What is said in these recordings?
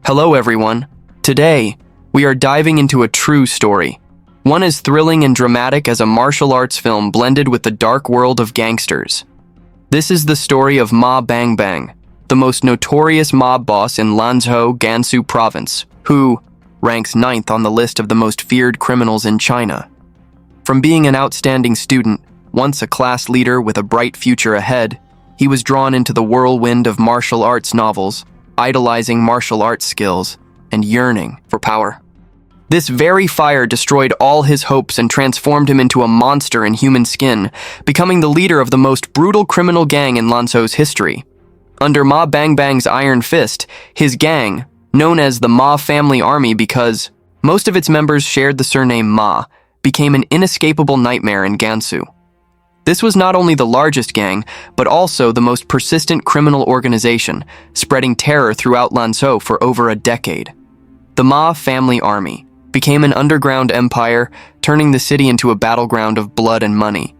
Hello everyone. Today, we are diving into a true story. One as thrilling and dramatic as a martial arts film blended with the dark world of gangsters. This is the story of Ma Bangbang, the most notorious mob boss in Lanzhou, Gansu Province, who ranks 9th on the list of the most feared criminals in China. From being an outstanding student, once a class leader with a bright future ahead, he was drawn into the whirlwind of martial arts novels, idolizing martial arts skills, and yearning for power. This very fire destroyed all his hopes and transformed him into a monster in human skin, becoming the leader of the most brutal criminal gang in Lanzhou's history. Under Ma Bangbang's iron fist, his gang, known as the Ma family army because most of its members shared the surname Ma, became an inescapable nightmare in Gansu. This was not only the largest gang, but also the most persistent criminal organization, spreading terror throughout Lanzhou for over a decade. The Ma family army became an underground empire, turning the city into a battleground of blood and money.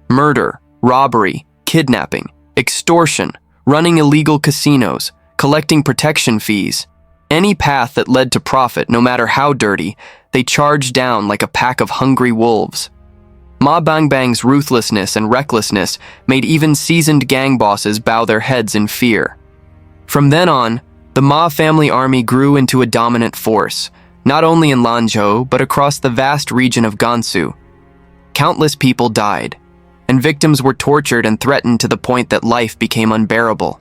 Murder, robbery, kidnapping, extortion, running illegal casinos, collecting protection fees. Any path that led to profit, no matter how dirty, they charged down like a pack of hungry wolves. Ma Bangbang's ruthlessness and recklessness made even seasoned gang bosses bow their heads in fear. From then on, the Ma family army grew into a dominant force, not only in Lanzhou, but across the vast region of Gansu. Countless people died, and victims were tortured and threatened to the point that life became unbearable.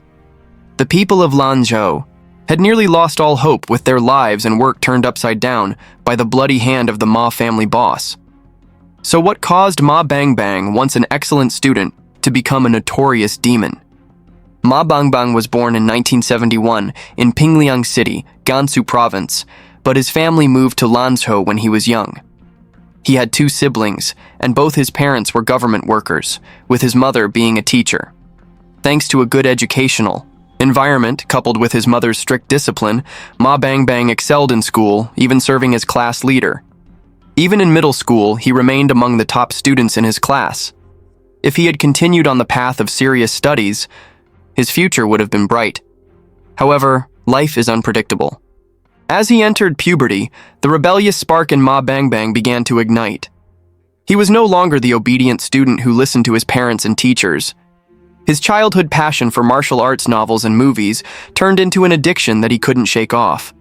The people of Lanzhou had nearly lost all hope with their lives and work turned upside down by the bloody hand of the Ma family boss. So what caused Ma Bangbang, once an excellent student, to become a notorious demon? Ma Bangbang was born in 1971 in Pingliang City, Gansu Province, but his family moved to Lanzhou when he was young. He had 2 siblings, and both his parents were government workers, with his mother being a teacher. Thanks to a good educational environment, coupled with his mother's strict discipline, Ma Bangbang excelled in school, even serving as class leader. Even in middle school, he remained among the top students in his class. If he had continued on the path of serious studies, his future would have been bright. However, life is unpredictable. As he entered puberty, the rebellious spark in Ma Bangbang began to ignite. He was no longer the obedient student who listened to his parents and teachers. His childhood passion for martial arts novels and movies turned into an addiction that he couldn't shake off.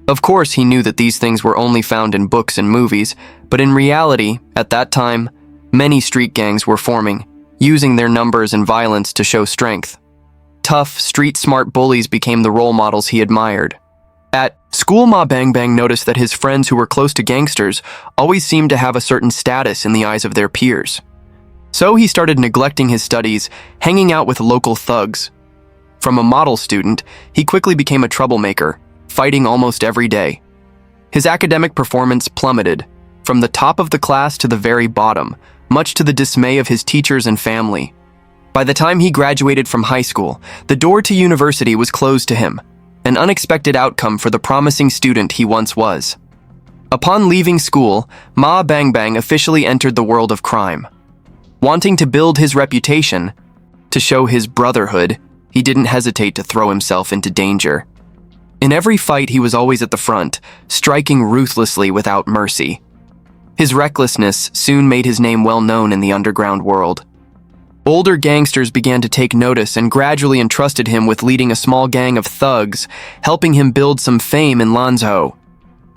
Of course, he knew that these things were only found in books and movies, but in reality, at that time, many street gangs were forming, using their numbers and violence to show strength. Tough, street-smart bullies became the role models he admired. At school, Ma Bangbang noticed that his friends who were close to gangsters always seemed to have a certain status in the eyes of their peers. So he started neglecting his studies, hanging out with local thugs. From a model student, he quickly became a troublemaker, fighting almost every day. His academic performance plummeted, from the top of the class to the very bottom, much to the dismay of his teachers and family. By the time he graduated from high school, the door to university was closed to him, an unexpected outcome for the promising student he once was. Upon leaving school, Ma Bangbang officially entered the world of crime. Wanting to build his reputation, to show his brotherhood, he didn't hesitate to throw himself into danger. In every fight, he was always at the front, striking ruthlessly without mercy. His recklessness soon made his name well known in the underground world. Older gangsters began to take notice and gradually entrusted him with leading a small gang of thugs, helping him build some fame in Lanzhou.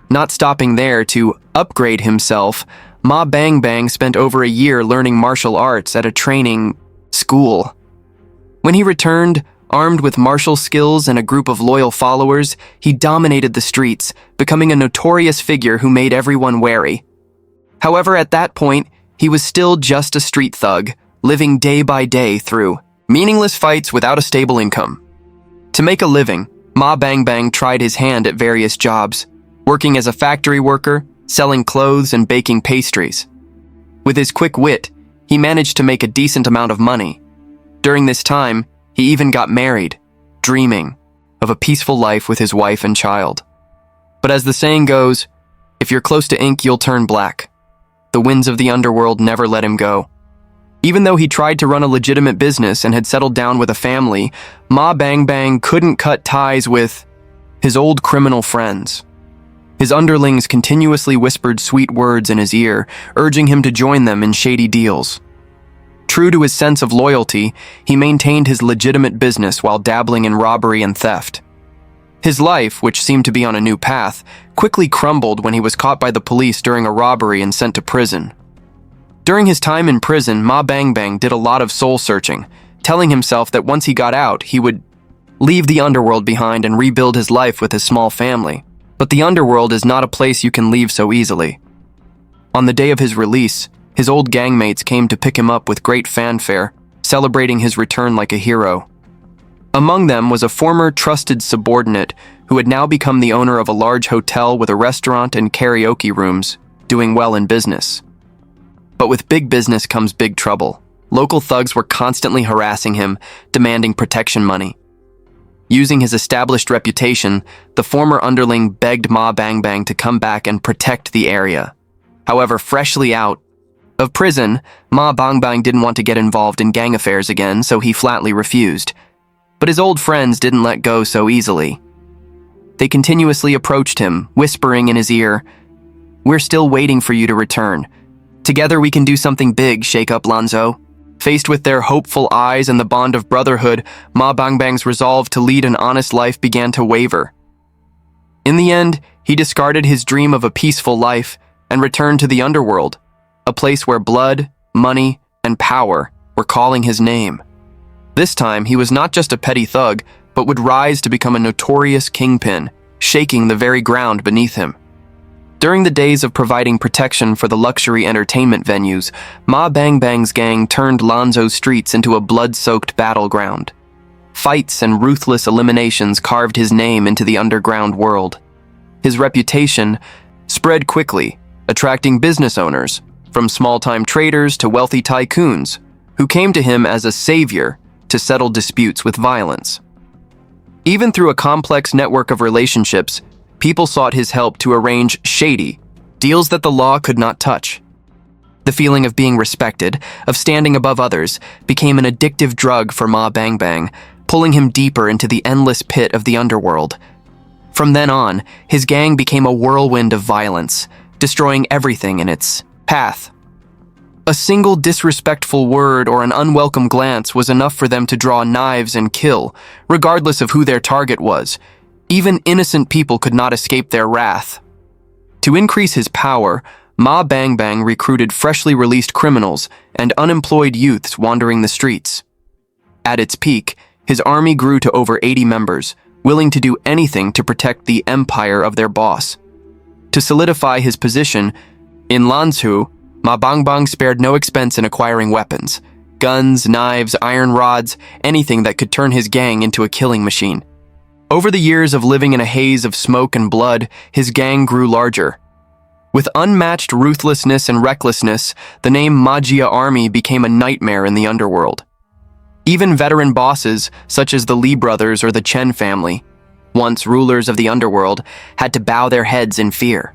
Not stopping there, to upgrade himself, Ma Bangbang spent over a year learning martial arts at a training school. When he returned, armed with martial skills and a group of loyal followers, he dominated the streets, becoming a notorious figure who made everyone wary. However, at that point, he was still just a street thug, living day by day through meaningless fights without a stable income. To make a living, Ma Bangbang tried his hand at various jobs, working as a factory worker, selling clothes and baking pastries. With his quick wit, he managed to make a decent amount of money. During this time, he even got married, dreaming of a peaceful life with his wife and child. But as the saying goes, if you're close to ink, you'll turn black. The winds of the underworld never let him go. Even though he tried to run a legitimate business and had settled down with a family, Ma Bangbang couldn't cut ties with his old criminal friends. His underlings continuously whispered sweet words in his ear, urging him to join them in shady deals. True to his sense of loyalty, he maintained his legitimate business while dabbling in robbery and theft. His life, which seemed to be on a new path, quickly crumbled when he was caught by the police during a robbery and sent to prison. During his time in prison, Ma Bangbang did a lot of soul-searching, telling himself that once he got out, he would leave the underworld behind and rebuild his life with his small family. But the underworld is not a place you can leave so easily. On the day of his release, his old gangmates came to pick him up with great fanfare, celebrating his return like a hero. Among them was a former trusted subordinate who had now become the owner of a large hotel with a restaurant and karaoke rooms, doing well in business. But with big business comes big trouble. Local thugs were constantly harassing him, demanding protection money. Using his established reputation, the former underling begged Ma Bangbang to come back and protect the area. However, freshly out of prison, Ma Bangbang didn't want to get involved in gang affairs again, so he flatly refused. But his old friends didn't let go so easily. They continuously approached him, whispering in his ear, "We're still waiting for you to return. Together we can do something big, shake up Lanzhou." Faced with their hopeful eyes and the bond of brotherhood, Ma Bangbang's resolve to lead an honest life began to waver. In the end, he discarded his dream of a peaceful life and returned to the underworld, a place where blood, money, and power were calling his name. This time, he was not just a petty thug, but would rise to become a notorious kingpin, shaking the very ground beneath him. During the days of providing protection for the luxury entertainment venues, Ma Bangbang's gang turned Lanzhou's streets into a blood-soaked battleground. Fights and ruthless eliminations carved his name into the underground world. His reputation spread quickly, attracting business owners, from small-time traders to wealthy tycoons, who came to him as a savior to settle disputes with violence. Even through a complex network of relationships, people sought his help to arrange shady deals that the law could not touch. The feeling of being respected, of standing above others, became an addictive drug for Ma Bangbang, pulling him deeper into the endless pit of the underworld. From then on, his gang became a whirlwind of violence, destroying everything in its path. A single disrespectful word or an unwelcome glance was enough for them to draw knives and kill, regardless of who their target was. Even innocent people could not escape their wrath. To increase his power, Ma Bangbang recruited freshly released criminals and unemployed youths wandering the streets. At its peak, his army grew to over 80 members, willing to do anything to protect the empire of their boss. To solidify his position, in Lanzhou, Ma Bangbang spared no expense in acquiring weapons, guns, knives, iron rods, anything that could turn his gang into a killing machine. Over the years of living in a haze of smoke and blood, his gang grew larger. With unmatched ruthlessness and recklessness, the name Magia Army became a nightmare in the underworld. Even veteran bosses, such as the Li brothers or the Chen family, once rulers of the underworld, had to bow their heads in fear.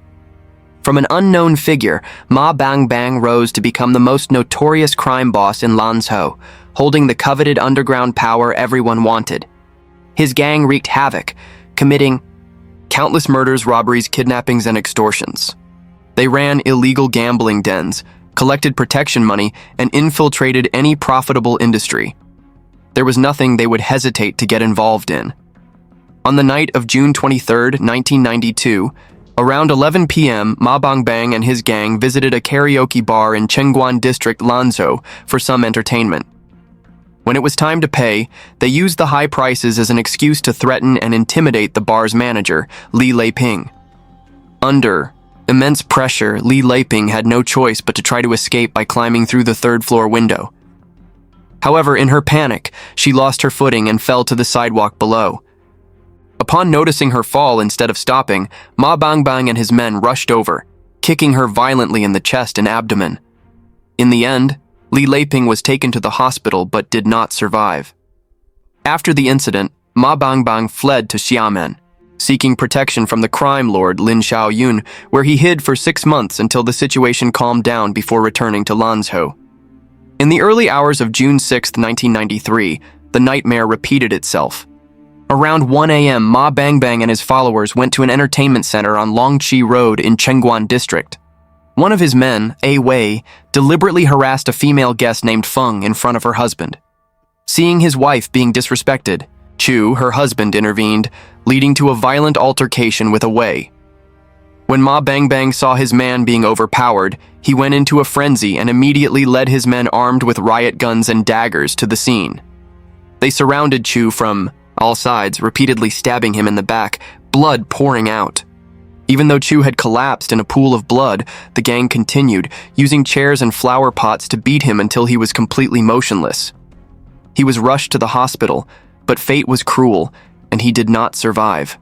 From an unknown figure, Ma Bangbang rose to become the most notorious crime boss in Lanzhou, holding the coveted underground power everyone wanted. His gang wreaked havoc, committing countless murders, robberies, kidnappings, and extortions. They ran illegal gambling dens, collected protection money, and infiltrated any profitable industry. There was nothing they would hesitate to get involved in. On the night of June 23, 1992, around 11 p.m., Ma Bangbang and his gang visited a karaoke bar in Chengguan District, Lanzhou, for some entertainment. When it was time to pay, they used the high prices as an excuse to threaten and intimidate the bar's manager, Li Leiping. Under immense pressure, Li Leiping had no choice but to try to escape by climbing through the third-floor window. However, in her panic, she lost her footing and fell to the sidewalk below. Upon noticing her fall instead of stopping, Ma Bangbang and his men rushed over, kicking her violently in the chest and abdomen. In the end, Li Leiping was taken to the hospital but did not survive. After the incident, Ma Bangbang fled to Xiamen, seeking protection from the crime lord Lin Xiaoyun, where he hid for 6 months until the situation calmed down before returning to Lanzhou. In the early hours of June 6, 1993, the nightmare repeated itself. Around 1 a.m., Ma Bangbang and his followers went to an entertainment center on Longqi Road in Chengguan District. One of his men, A Wei, deliberately harassed a female guest named Feng in front of her husband. Seeing his wife being disrespected, Chu, her husband, intervened, leading to a violent altercation with A Wei. When Ma Bangbang saw his man being overpowered, he went into a frenzy and immediately led his men armed with riot guns and daggers to the scene. They surrounded Chu from all sides, repeatedly stabbing him in the back, blood pouring out. Even though Chu had collapsed in a pool of blood, the gang continued, using chairs and flower pots to beat him until he was completely motionless. He was rushed to the hospital, but fate was cruel, and he did not survive.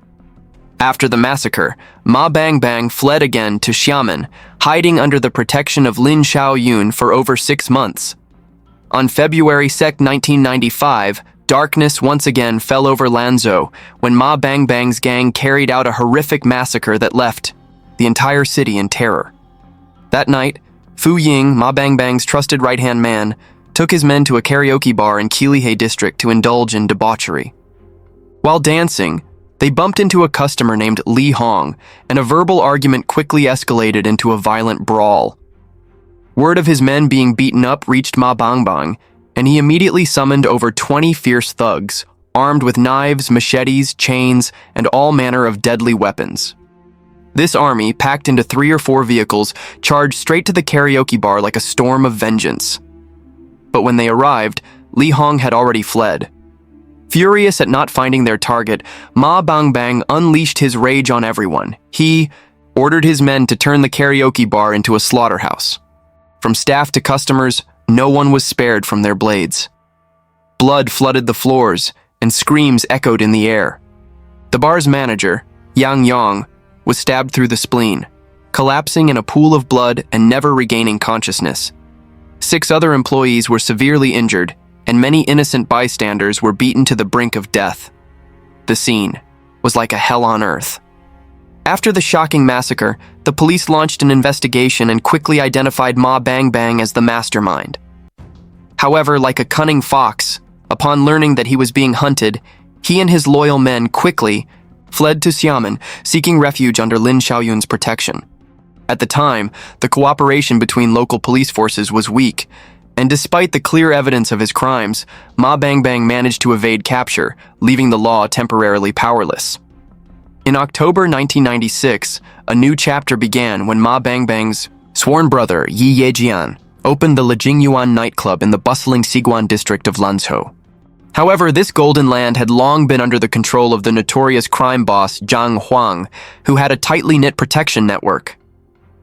After the massacre, Ma Bangbang fled again to Xiamen, hiding under the protection of Lin Xiaoyun for over 6 months. On February 2, 1995, darkness once again fell over Lanzhou when Ma Bangbang's gang carried out a horrific massacre that left the entire city in terror. That night, Fu Ying, Ma Bangbang's trusted right-hand man, took his men to a karaoke bar in Qilihe district to indulge in debauchery. While dancing, they bumped into a customer named Li Hong, and a verbal argument quickly escalated into a violent brawl. Word of his men being beaten up reached Ma Bangbang, and he immediately summoned over 20 fierce thugs, armed with knives, machetes, chains, and all manner of deadly weapons. This army, packed into 3 or 4 vehicles, charged straight to the karaoke bar like a storm of vengeance. But when they arrived, Li Hong had already fled. Furious at not finding their target, Ma Bangbang unleashed his rage on everyone. He ordered his men to turn the karaoke bar into a slaughterhouse. From staff to customers, no one was spared from their blades. Blood flooded the floors, and screams echoed in the air. The bar's manager, Yang Yang, was stabbed through the spleen, collapsing in a pool of blood and never regaining consciousness. 6 other employees were severely injured, and many innocent bystanders were beaten to the brink of death. The scene was like a hell on earth. After the shocking massacre, the police launched an investigation and quickly identified Ma Bangbang as the mastermind. However, like a cunning fox, upon learning that he was being hunted, he and his loyal men quickly fled to Xiamen, seeking refuge under Lin Xiaoyun's protection. At the time, the cooperation between local police forces was weak, and despite the clear evidence of his crimes, Ma Bangbang managed to evade capture, leaving the law temporarily powerless. In October 1996, a new chapter began when Ma Bangbang's sworn brother, Yi Yejian, opened the Lejingyuan nightclub in the bustling Xiguan district of Lanzhou. However, this golden land had long been under the control of the notorious crime boss Zhang Huang, who had a tightly knit protection network.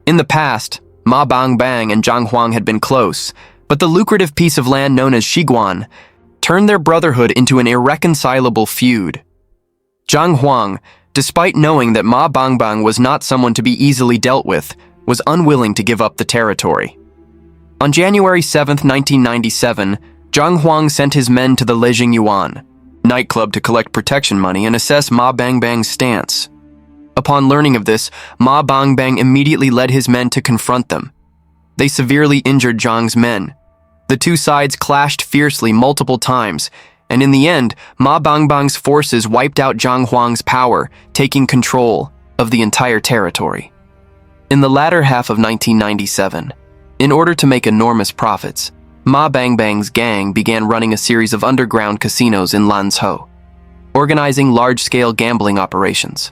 In the past, Ma Bangbang and Zhang Huang had been close, but the lucrative piece of land known as Xiguan turned their brotherhood into an irreconcilable feud. Zhang Huang, despite knowing that Ma Bangbang was not someone to be easily dealt with, was unwilling to give up the territory. On January 7, 1997, Zhang Huang sent his men to the Lejingyuan nightclub to collect protection money and assess Ma Bangbang's stance. Upon learning of this, Ma Bangbang immediately led his men to confront them. They severely injured Zhang's men. The two sides clashed fiercely multiple times, and in the end, Ma Bangbang's forces wiped out Zhang Huang's power, taking control of the entire territory. In the latter half of 1997, in order to make enormous profits, Ma Bangbang's gang began running a series of underground casinos in Lanzhou, organizing large-scale gambling operations.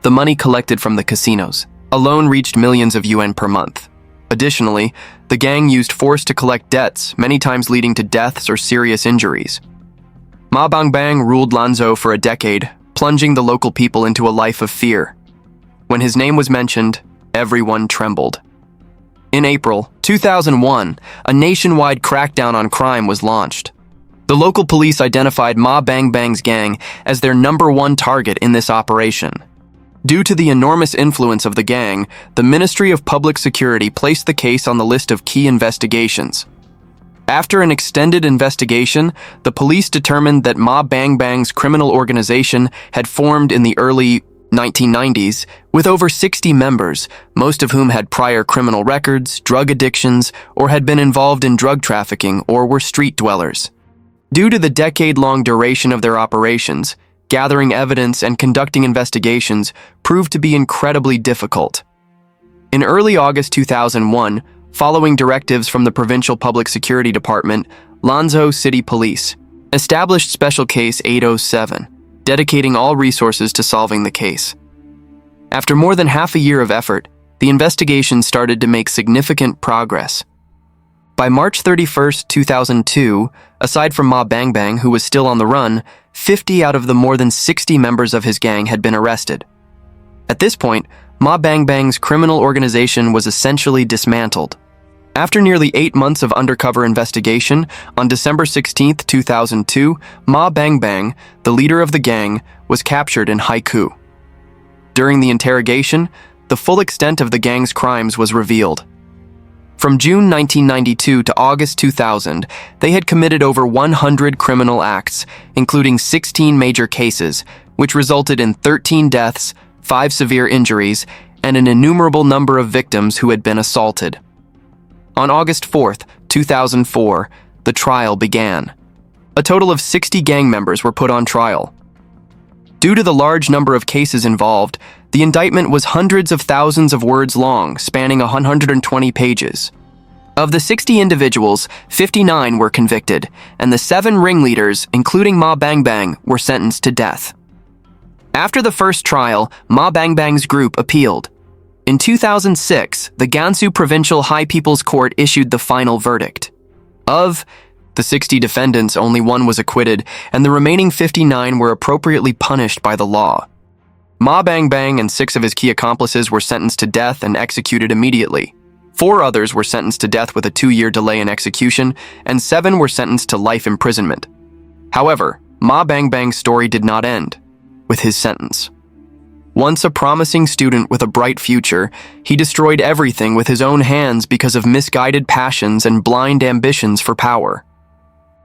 The money collected from the casinos alone reached millions of yuan per month. Additionally, the gang used force to collect debts, many times leading to deaths or serious injuries. Ma Bangbang ruled Lanzhou for a decade, plunging the local people into a life of fear. When his name was mentioned, everyone trembled. In April 2001, a nationwide crackdown on crime was launched. The local police identified Ma Bangbang's gang as their #1 target in this operation. Due to the enormous influence of the gang, the Ministry of Public Security placed the case on the list of key investigations. After an extended investigation, the police determined that Ma Bangbang's criminal organization had formed in the early 1990s with over 60 members, most of whom had prior criminal records, drug addictions, or had been involved in drug trafficking or were street dwellers. Due to the decade-long duration of their operations, gathering evidence and conducting investigations proved to be incredibly difficult. In early August 2001, following directives from the Provincial Public Security Department, Lanzhou City Police established Special Case 807, dedicating all resources to solving the case. After more than half a year of effort, the investigation started to make significant progress. By March 31, 2002, aside from Ma Bangbang, who was still on the run, 50 out of the more than 60 members of his gang had been arrested. At this point, Ma Bangbang's criminal organization was essentially dismantled. After nearly 8 months of undercover investigation, on December 16, 2002, Ma Bangbang, the leader of the gang, was captured in Haikou. During the interrogation, the full extent of the gang's crimes was revealed. From June 1992 to August 2000, they had committed over 100 criminal acts, including 16 major cases, which resulted in 13 deaths, 5 severe injuries, and an innumerable number of victims who had been assaulted. On August 4, 2004, the trial began. A total of 60 gang members were put on trial. Due to the large number of cases involved, the indictment was hundreds of thousands of words long, spanning 120 pages. Of the 60 individuals, 59 were convicted, and the 7 ringleaders, including Ma Bangbang, were sentenced to death. After the first trial, Ma Bangbang's group appealed. In 2006, the Gansu Provincial High People's Court issued the final verdict. Of the 60 defendants, only 1 was acquitted, and the remaining 59 were appropriately punished by the law. Ma Bangbang and 6 of his key accomplices were sentenced to death and executed immediately. 4 others were sentenced to death with a 2-year delay in execution, and 7 were sentenced to life imprisonment. However, Ma Bangbang's story did not end with his sentence. Once a promising student with a bright future, he destroyed everything with his own hands because of misguided passions and blind ambitions for power.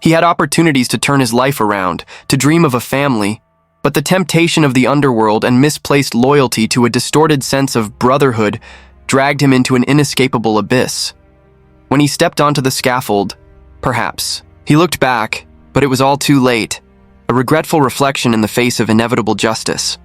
He had opportunities to turn his life around, to dream of a family, but the temptation of the underworld and misplaced loyalty to a distorted sense of brotherhood dragged him into an inescapable abyss. When he stepped onto the scaffold, perhaps, he looked back, but it was all too late, a regretful reflection in the face of inevitable justice.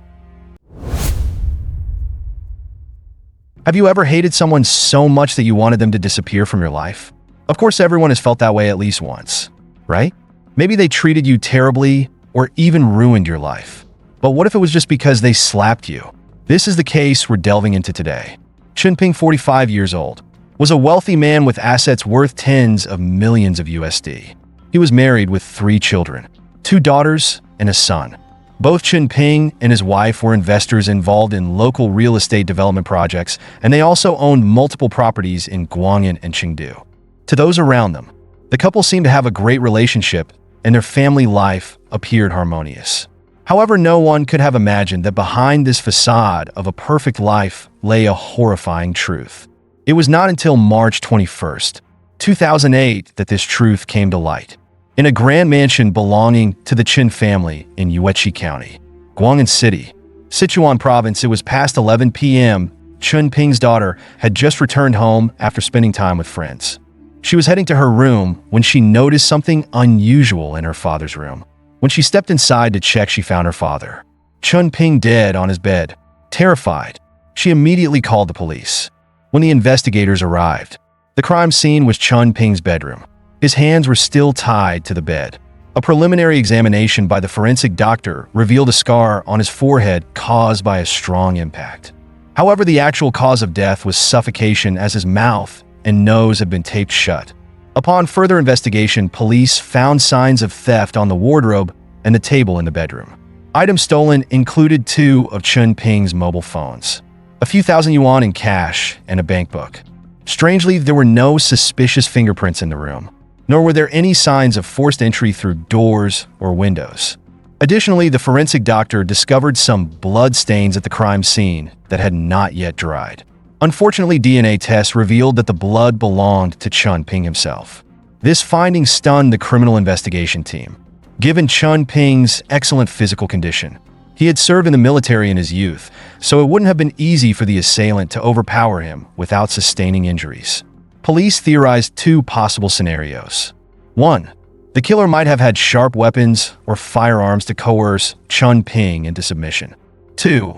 Have you ever hated someone so much that you wanted them to disappear from your life? Of course, everyone has felt that way at least once, right? Maybe they treated you terribly or even ruined your life. But what if it was just because they slapped you? This is the case we're delving into today. Chunping, 45 years old, was a wealthy man with assets worth tens of millions of USD. He was married with 3 children, 2 daughters and a son. Both Chunping and his wife were investors involved in local real estate development projects, and they also owned multiple properties in Guang'an and Chengdu. To those around them, the couple seemed to have a great relationship, and their family life appeared harmonious. However, no one could have imagined that behind this facade of a perfect life lay a horrifying truth. It was not until March 21st, 2008 that this truth came to light. In a grand mansion belonging to the Qin family in Yueqi County, Guang'an City, Sichuan Province, it was past 11 p.m. Chunping's daughter had just returned home after spending time with friends. She was heading to her room when she noticed something unusual in her father's room. When she stepped inside to check, she found her father, Chunping, dead on his bed. Terrified, she immediately called the police. When the investigators arrived, the crime scene was Chunping's bedroom. His hands were still tied to the bed. A preliminary examination by the forensic doctor revealed a scar on his forehead caused by a strong impact. However, the actual cause of death was suffocation, as his mouth and nose had been taped shut. Upon further investigation, police found signs of theft on the wardrobe and the table in the bedroom. Items stolen included 2 of Chunping's mobile phones, a few thousand yuan in cash, and a bank book. Strangely, there were no suspicious fingerprints in the room, nor were there any signs of forced entry through doors or windows. Additionally, the forensic doctor discovered some blood stains at the crime scene that had not yet dried. Unfortunately, DNA tests revealed that the blood belonged to Chunping himself. This finding stunned the criminal investigation team. Given Chunping's excellent physical condition, he had served in the military in his youth, so it wouldn't have been easy for the assailant to overpower him without sustaining injuries. Police theorized 2 possible scenarios. 1. The killer might have had sharp weapons or firearms to coerce Chun Ping into submission. 2.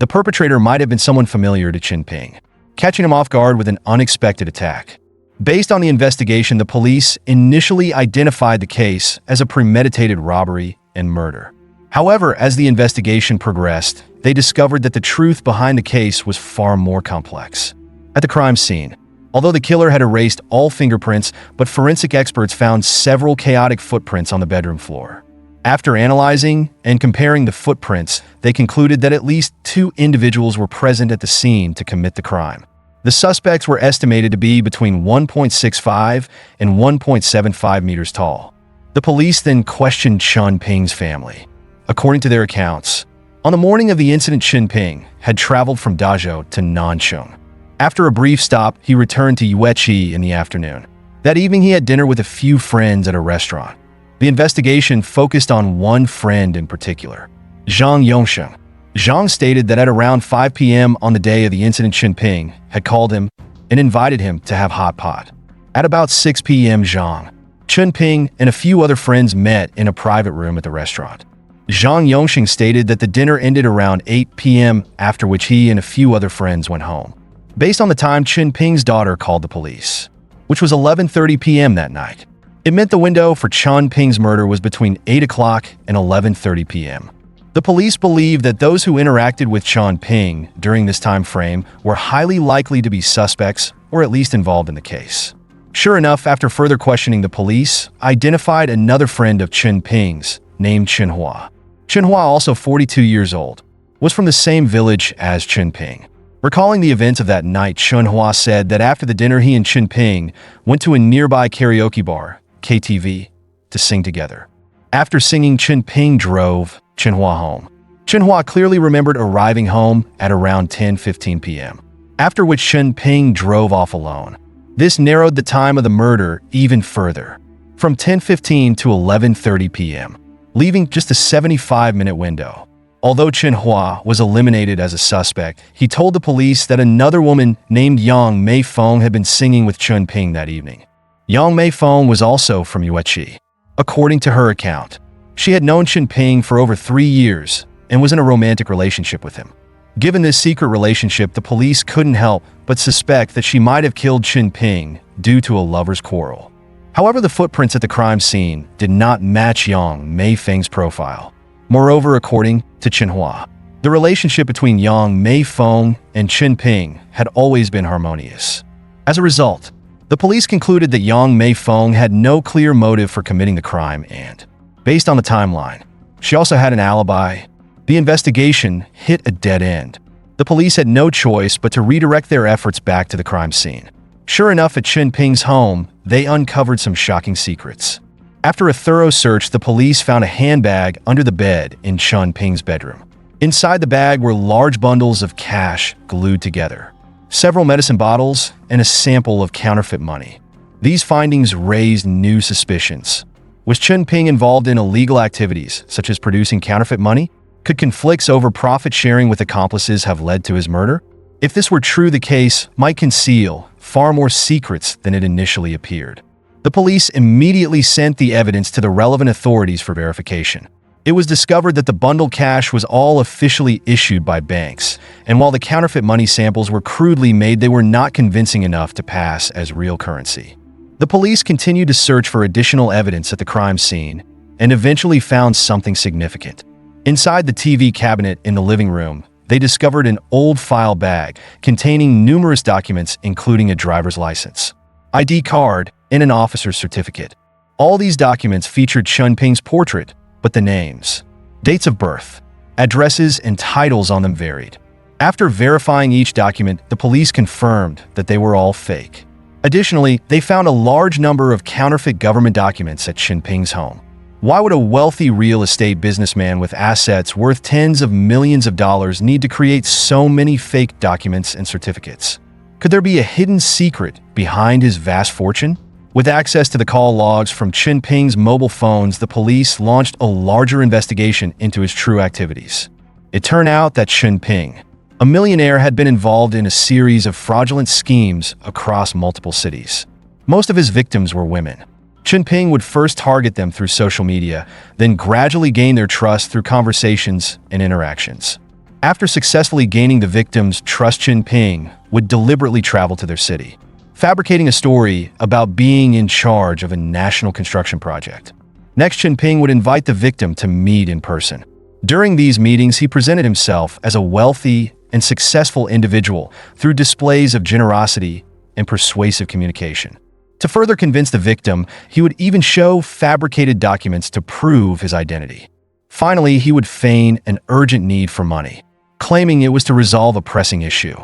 The perpetrator might have been someone familiar to Chun Ping, catching him off guard with an unexpected attack. Based on the investigation, the police initially identified the case as a premeditated robbery and murder. However, as the investigation progressed, they discovered that the truth behind the case was far more complex. At the crime scene, although the killer had erased all fingerprints, but forensic experts found several chaotic footprints on the bedroom floor. After analyzing and comparing the footprints, they concluded that at least 2 individuals were present at the scene to commit the crime. The suspects were estimated to be between 1.65 and 1.75 meters tall. The police then questioned Chun Ping's family. According to their accounts, on the morning of the incident, Chun Ping had traveled from Dazhou to Nancheng. After a brief stop, he returned to Yueqi in the afternoon. That evening, he had dinner with a few friends at a restaurant. The investigation focused on one friend in particular, Zhang Yongsheng. Zhang stated that at around 5 p.m. on the day of the incident, Chun Ping had called him and invited him to have hot pot. At about 6 p.m., Chun Ping and a few other friends met in a private room at the restaurant. Zhang Yongsheng stated that the dinner ended around 8 p.m., after which he and a few other friends went home. Based on the time, Chun Ping's daughter called the police, which was 11:30 p.m. that night. It meant the window for Chun Ping's murder was between 8 o'clock and 11:30 p.m. The police believe that those who interacted with Chun Ping during this time frame were highly likely to be suspects or at least involved in the case. Sure enough, after further questioning, the police identified another friend of Chun Ping's named Chenhua. Chenhua, also 42 years old, was from the same village as Chun Ping. Recalling the events of that night, Chenhua said that after the dinner, he and Chun Ping went to a nearby karaoke bar, KTV, to sing together. After singing, Chun Ping drove Chenhua home. Chenhua clearly remembered arriving home at around 10:15 p.m., after which Chun Ping drove off alone. This narrowed the time of the murder even further, from 10:15 to 11:30 p.m., leaving just a 75-minute window. Although Chenhua was eliminated as a suspect, he told the police that another woman named Yang Meifeng had been singing with Chun Ping that evening. Yang Meifeng was also from Yueqi. According to her account, she had known Chun Ping for over 3 years and was in a romantic relationship with him. Given this secret relationship, the police couldn't help but suspect that she might have killed Chun Ping due to a lover's quarrel. However, the footprints at the crime scene did not match Yang Meifeng's profile. Moreover, according to Chenhua, the relationship between Yang Meifeng and Chun Ping had always been harmonious. As a result, the police concluded that Yang Meifeng had no clear motive for committing the crime and, based on the timeline, she also had an alibi. The investigation hit a dead end. The police had no choice but to redirect their efforts back to the crime scene. Sure enough, at Chun Ping's home, they uncovered some shocking secrets. After a thorough search, the police found a handbag under the bed in Chun Ping's bedroom. Inside the bag were large bundles of cash glued together, several medicine bottles, and a sample of counterfeit money. These findings raised new suspicions. Was Chun Ping involved in illegal activities, such as producing counterfeit money? Could conflicts over profit sharing with accomplices have led to his murder? If this were true, the case might conceal far more secrets than it initially appeared. The police immediately sent the evidence to the relevant authorities for verification. It was discovered that the bundled cash was all officially issued by banks, and while the counterfeit money samples were crudely made, they were not convincing enough to pass as real currency. The police continued to search for additional evidence at the crime scene and eventually found something significant. Inside the TV cabinet in the living room, they discovered an old file bag containing numerous documents, including a driver's license, ID card, and an officer's certificate. All these documents featured Chun Ping's portrait, but the names, dates of birth, addresses, and titles on them varied. After verifying each document, the police confirmed that they were all fake. Additionally, they found a large number of counterfeit government documents at Chun Ping's home. Why would a wealthy real estate businessman with assets worth tens of millions of dollars need to create so many fake documents and certificates? Could there be a hidden secret behind his vast fortune? With access to the call logs from Chun Ping's mobile phones, the police launched a larger investigation into his true activities. It turned out that Chun Ping, a millionaire, had been involved in a series of fraudulent schemes across multiple cities. Most of his victims were women. Chen Ping would first target them through social media, then gradually gain their trust through conversations and interactions. After successfully gaining the victims' trust, Chen Ping would deliberately travel to their city, fabricating a story about being in charge of a national construction project. Next, Chen Ping would invite the victim to meet in person. During these meetings, he presented himself as a wealthy and successful individual through displays of generosity and persuasive communication. To further convince the victim, he would even show fabricated documents to prove his identity. Finally, he would feign an urgent need for money, claiming it was to resolve a pressing issue.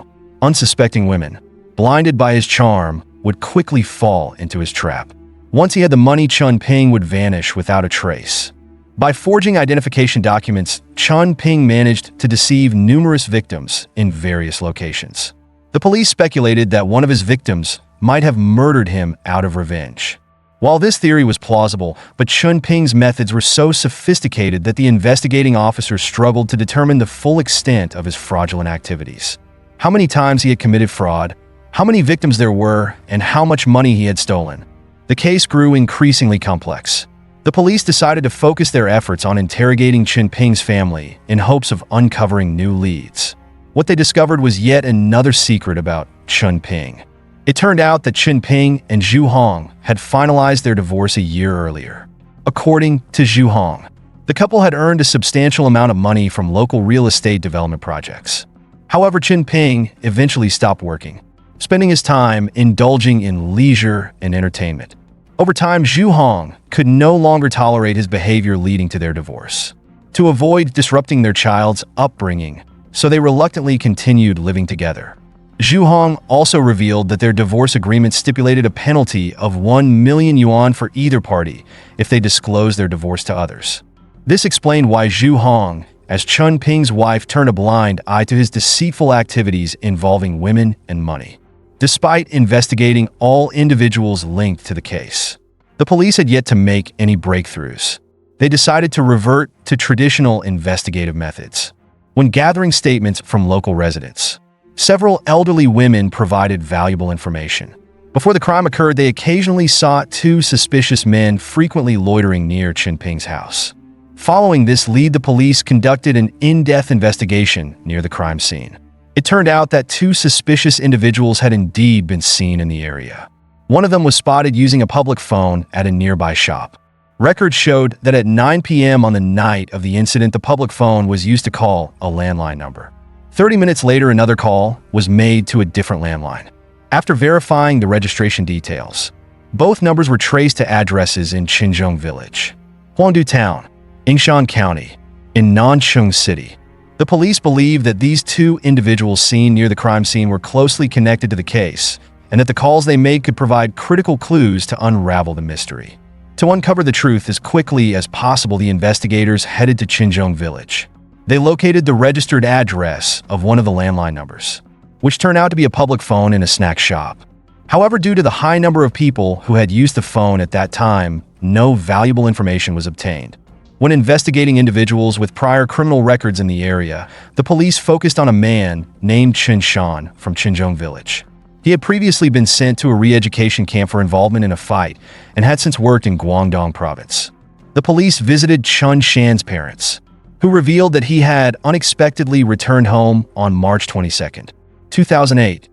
Unsuspecting women, blinded by his charm, would quickly fall into his trap. Once he had the money, Chen Ping would vanish without a trace. By forging identification documents, Chen Ping managed to deceive numerous victims in various locations. The police speculated that one of his victims might have murdered him out of revenge. While this theory was plausible, but Chen Ping's methods were so sophisticated that the investigating officers struggled to determine the full extent of his fraudulent activities. How many times he had committed fraud, how many victims there were, and how much money he had stolen. The case grew increasingly complex. The police decided to focus their efforts on interrogating Chen Ping's family in hopes of uncovering new leads. What they discovered was yet another secret about Chen Ping. It turned out that Chen Ping and Zhu Hong had finalized their divorce a year earlier. According to Zhu Hong, the couple had earned a substantial amount of money from local real estate development projects. However, Chen Ping eventually stopped working, spending his time indulging in leisure and entertainment. Over time, Zhu Hong could no longer tolerate his behavior, leading to their divorce. To avoid disrupting their child's upbringing, so they reluctantly continued living together. Zhu Hong also revealed that their divorce agreement stipulated a penalty of 1 million yuan for either party if they disclosed their divorce to others. This explained why Zhu Hong, as Chen Ping's wife, turned a blind eye to his deceitful activities involving women and money. Despite investigating all individuals linked to the case, the police had yet to make any breakthroughs. They decided to revert to traditional investigative methods. When gathering statements from local residents, several elderly women provided valuable information. Before the crime occurred, they occasionally saw two suspicious men frequently loitering near Chen Ping's house. Following this lead, the police conducted an in-depth investigation near the crime scene. It turned out that two suspicious individuals had indeed been seen in the area. One of them was spotted using a public phone at a nearby shop. Records showed that at 9 p.m. on the night of the incident, the public phone was used to call a landline number. 30 minutes later, another call was made to a different landline. After verifying the registration details, both numbers were traced to addresses in Qinzhong Village, Huangdu Town, Yingshan County, in Nancheng City. The police believed that these two individuals seen near the crime scene were closely connected to the case, and that the calls they made could provide critical clues to unravel the mystery. To uncover the truth as quickly as possible, the investigators headed to Qinzhong Village. They located the registered address of one of the landline numbers, which turned out to be a public phone in a snack shop. However, due to the high number of people who had used the phone at that time, no valuable information was obtained. When investigating individuals with prior criminal records in the area, the police focused on a man named Chen Shan from Qinzhong Village. He had previously been sent to a re-education camp for involvement in a fight and had since worked in Guangdong Province. The police visited Chen Shan's parents, who revealed that he had unexpectedly returned home on March 22, 2008,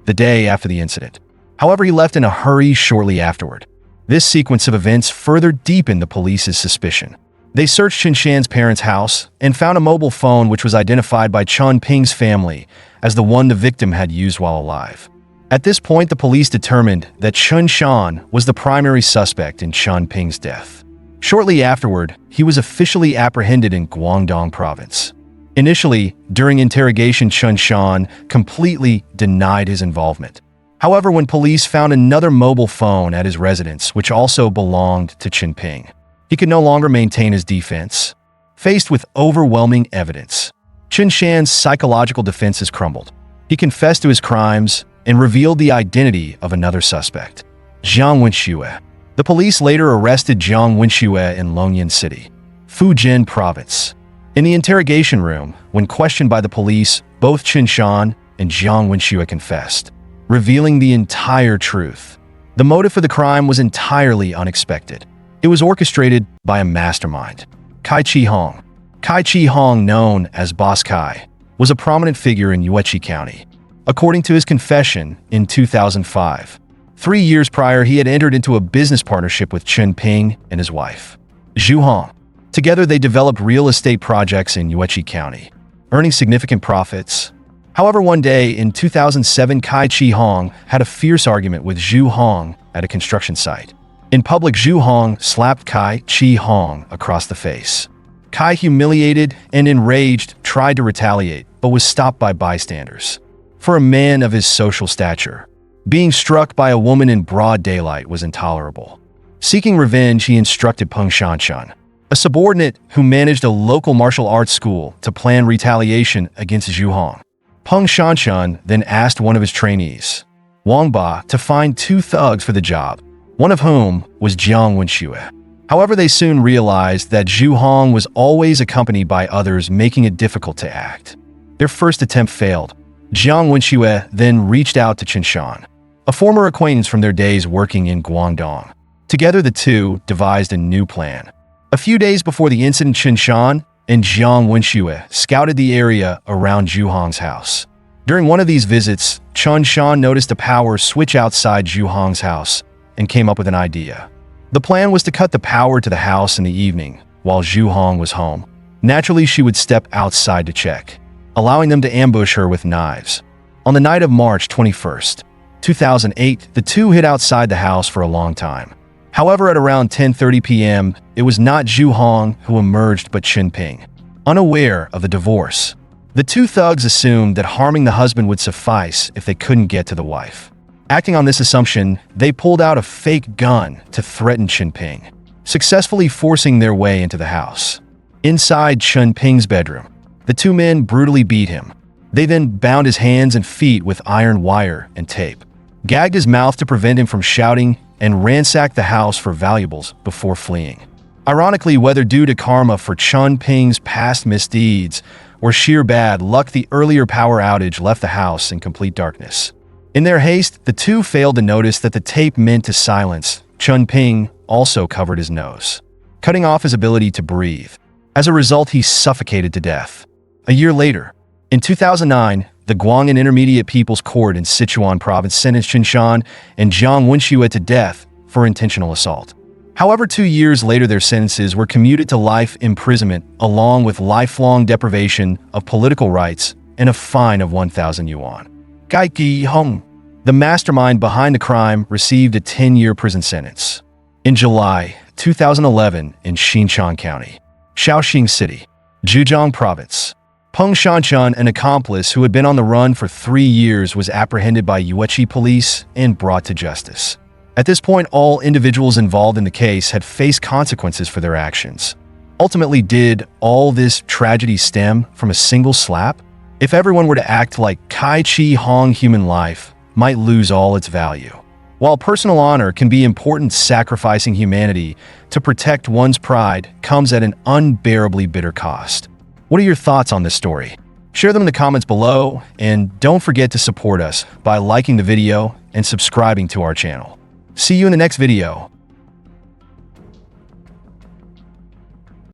the day after the incident. However, he left in a hurry shortly afterward. This sequence of events further deepened the police's suspicion. They searched Chen Shan's parents' house and found a mobile phone which was identified by Chen Ping's family as the one the victim had used while alive. At this point, the police determined that Chen Shan was the primary suspect in Chen Ping's death. Shortly afterward, he was officially apprehended in Guangdong Province. Initially, during interrogation, Chen Shan completely denied his involvement. However, when police found another mobile phone at his residence, which also belonged to Chen Ping, he could no longer maintain his defense. Faced with overwhelming evidence, Chen Shan's psychological defenses crumbled. He confessed to his crimes and revealed the identity of another suspect, Jiang Wenxue. The police later arrested Jiang Wenxue in Longyan City, Fujian Province. In the interrogation room, when questioned by the police, both Chen Shan and Jiang Wenxue confessed, revealing the entire truth. The motive for the crime was entirely unexpected. It was orchestrated by a mastermind, Kai Chi Hong. Kai Chi Hong, known as Boss Kai, was a prominent figure in Yueqi County. According to his confession in 2005, 3 years prior, he had entered into a business partnership with Chen Ping and his wife, Zhu Hong. Together, they developed real estate projects in Yueqi County, earning significant profits. However, one day in 2007, Kai Chi Hong had a fierce argument with Zhu Hong at a construction site. In public, Zhu Hong slapped Kai Chi Hong across the face. Kai, humiliated and enraged, tried to retaliate, but was stopped by bystanders. For a man of his social stature, being struck by a woman in broad daylight was intolerable. Seeking revenge, he instructed Peng Shanshan, a subordinate who managed a local martial arts school, to plan retaliation against Zhu Hong. Peng Shanshan then asked one of his trainees, Wang Ba, to find 2 thugs for the job, one of whom was Jiang Wenxue. However, they soon realized that Zhu Hong was always accompanied by others, making it difficult to act. Their first attempt failed. Jiang Wenxue then reached out to Chen Shan, a former acquaintance from their days working in Guangdong. Together, the two devised a new plan. A few days before the incident, Chen Shan and Jiang Wenxue scouted the area around Zhu Hong's house. During one of these visits, Chen Shan noticed a power switch outside Zhu Hong's house and came up with an idea. The plan was to cut the power to the house in the evening while Zhu Hong was home. Naturally, she would step outside to check, allowing them to ambush her with knives. On the night of March 21st, 2008, the two hid outside the house for a long time. However, at around 10:30 p.m., it was not Zhu Hong who emerged but Chen Ping. Unaware of the divorce, the two thugs assumed that harming the husband would suffice if they couldn't get to the wife. Acting on this assumption, they pulled out a fake gun to threaten Chen Ping, successfully forcing their way into the house. Inside Chen Ping's bedroom, the two men brutally beat him. They then bound his hands and feet with iron wire and tape, gagged his mouth to prevent him from shouting, and ransacked the house for valuables before fleeing. Ironically, whether due to karma for Chen Ping's past misdeeds or sheer bad luck, the earlier power outage left the house in complete darkness. In their haste, the two failed to notice that the tape meant to silence Chen Ping also covered his nose, cutting off his ability to breathe. As a result, he suffocated to death. A year later, in 2009, the Guangin Intermediate People's Court in Sichuan Province sentenced Chen Shan and Jiang Wenxue to death for intentional assault. However, 2 years later, their sentences were commuted to life imprisonment, along with lifelong deprivation of political rights and a fine of 1,000 yuan. Kai Chi Hong, the mastermind behind the crime, received a 10-year prison sentence. In July 2011, in Xinqiang County, Shaoxing City, Zhejiang Province, Peng Shanshan, an accomplice who had been on the run for 3 years, was apprehended by Yueqi police and brought to justice. At this point, all individuals involved in the case had faced consequences for their actions. Ultimately, did all this tragedy stem from a single slap? If everyone were to act like Kai Chi Hong, human life might lose all its value. While personal honor can be important, sacrificing humanity to protect one's pride comes at an unbearably bitter cost. What are your thoughts on this story? Share them in the comments below, and don't forget to support us by liking the video and subscribing to our channel. See you in the next video.